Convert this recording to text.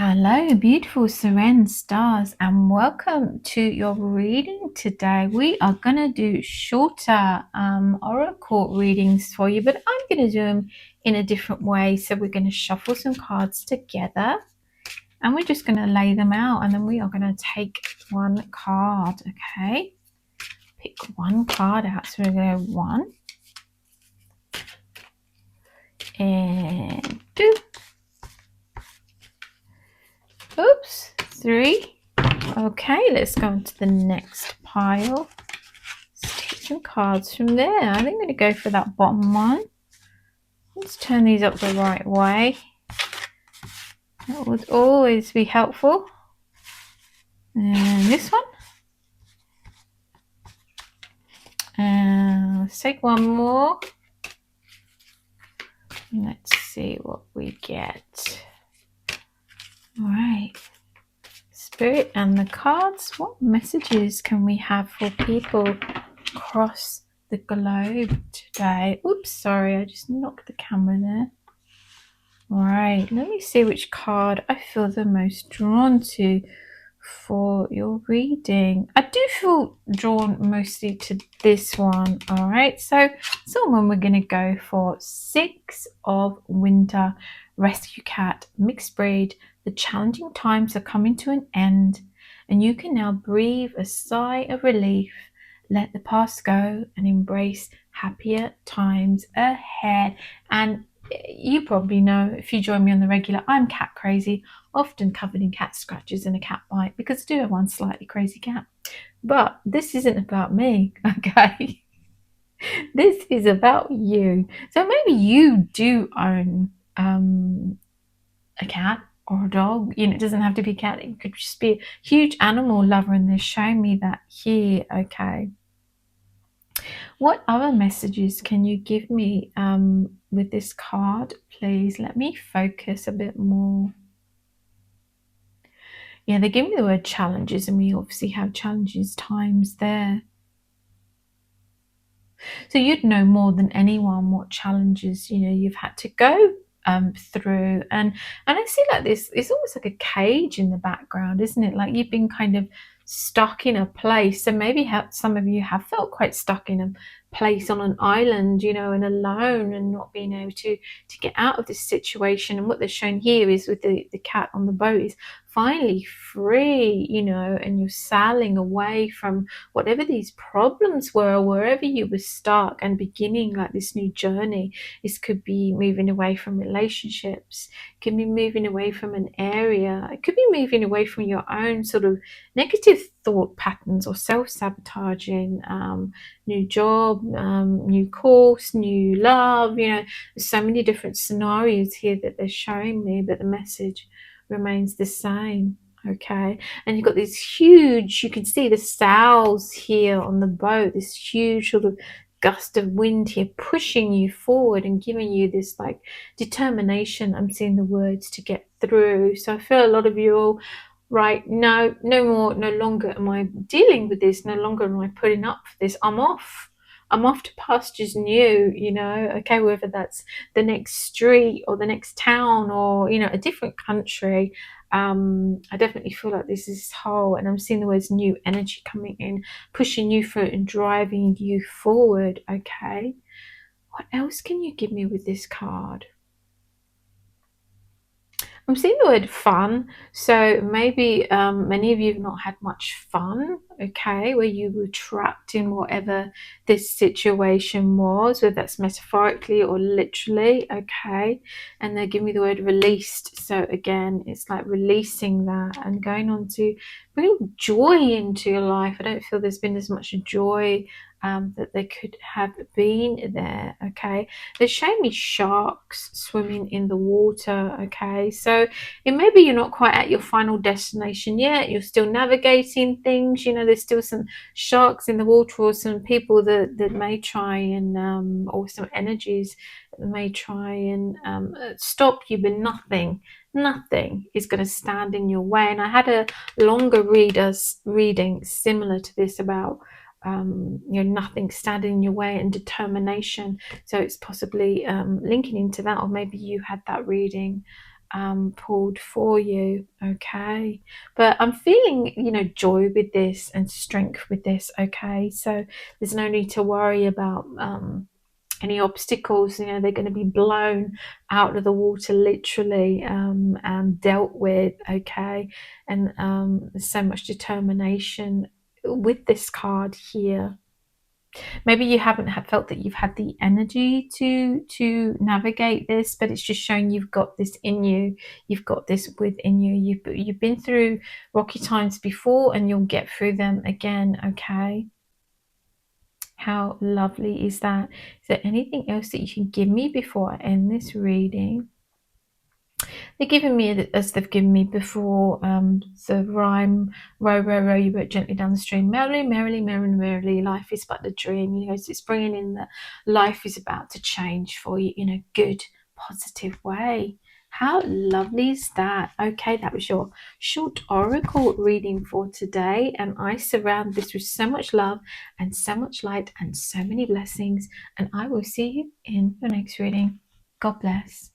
Hello, beautiful Seren Stars, and welcome to your reading today. We are going to do shorter oracle readings for you, but I'm going to do them in a different way. So we're going to shuffle some cards together and we're just going to lay them out, and then we are going to take one card, okay? Pick one card out. So we're going to go 1 and 2. Oops, 3. Okay, let's go on to the next pile. Let's take some cards from there. I think I'm going to go for that bottom one. Let's turn these up the right way. That would always be helpful. And this one. And let's take one more. And let's see what we get. All right. Spirit and the cards. What messages can we have for people across the globe today? Oops, sorry, I just knocked the camera there. All right, let me see which card I feel the most drawn to for your reading. I do feel drawn mostly to this one. All right, so someone we're going to go for 6 of Winter, Rescue Cat, Mixed Breed. The challenging times are coming to an end, and you can now breathe a sigh of relief. Let the past go and embrace happier times ahead. And you probably know, if you join me on the regular, I'm cat crazy, often covered in cat scratches and a cat bite, because I do have one slightly crazy cat. But this isn't about me, okay? This is about you. So maybe you do own a cat or a dog. You know, it doesn't have to be a cat. It could just be a huge animal lover, and they're showing me that here, okay? What other messages can you give me with this card, please? Let me focus a bit more. Yeah, they give me the word challenges, and we obviously have challenges times there. So you'd know more than anyone what challenges, you've had to go through. And I see like this, it's almost like a cage in the background, isn't it? Like you've been kind of stuck in a place. So maybe some of you have felt quite stuck in a place on an island, and alone, and not being able to get out of this situation. And what they're showing here is with the cat on the boat is finally free, and you're sailing away from whatever these problems were, wherever you were stuck, and beginning like this new journey. This could be moving away from relationships, it could be moving away from an area, it could be moving away from your own sort of negative thought patterns or self-sabotaging, new job, new course, new love. There's so many different scenarios here that they're showing me, but the message remains the same. Okay, and you've got this huge, you can see the sails here on the boat, this huge sort of gust of wind here pushing you forward and giving you this like determination. I'm seeing the words to get through. So I feel a lot of you all, right, no more, no longer am I dealing with this, no longer am I putting up for this. I'm off to pastures new, okay, whether that's the next street or the next town or, a different country. I definitely feel like this is whole, and I'm seeing the words new energy coming in, pushing you through and driving you forward, okay? What else can you give me with this card? I'm seeing the word fun, so maybe many of you have not had much fun, okay, where you were trapped in whatever this situation was, whether that's metaphorically or literally, okay, and they give me the word released. So again, it's like releasing that and going on to bring joy into your life. I don't feel there's been as much joy that there could have been there, okay. They're showing me sharks swimming in the water, okay. So it may be you're not quite at your final destination yet, you're still navigating things, there's still some sharks in the water, or some people that may try and or some energies that may try and stop you, but nothing is going to stand in your way. And I had a longer reading similar to this about nothing standing in your way, and determination. So it's possibly linking into that, or maybe you had that reading pulled for you. Okay, but I'm feeling, joy with this and strength with this. Okay, so there's no need to worry about any obstacles. They're going to be blown out of the water, literally, and dealt with. Okay, and there's so much determination with this card here. Maybe you haven't felt that you've had the energy to navigate this, but it's just showing you've got this in you. You've got this within you. You've been through rocky times before, and you'll get through them again. Okay. How lovely is that? Is there anything else that you can give me before I end this reading? They're giving me, as they've given me before, the rhyme, row, row, row, you boat gently down the stream. Merrily, merrily, merrily, merrily, life is but a dream. So it's bringing in that life is about to change for you in a good, positive way. How lovely is that? Okay, that was your short oracle reading for today, and I surround this with so much love and so much light and so many blessings, and I will see you in the next reading. God bless.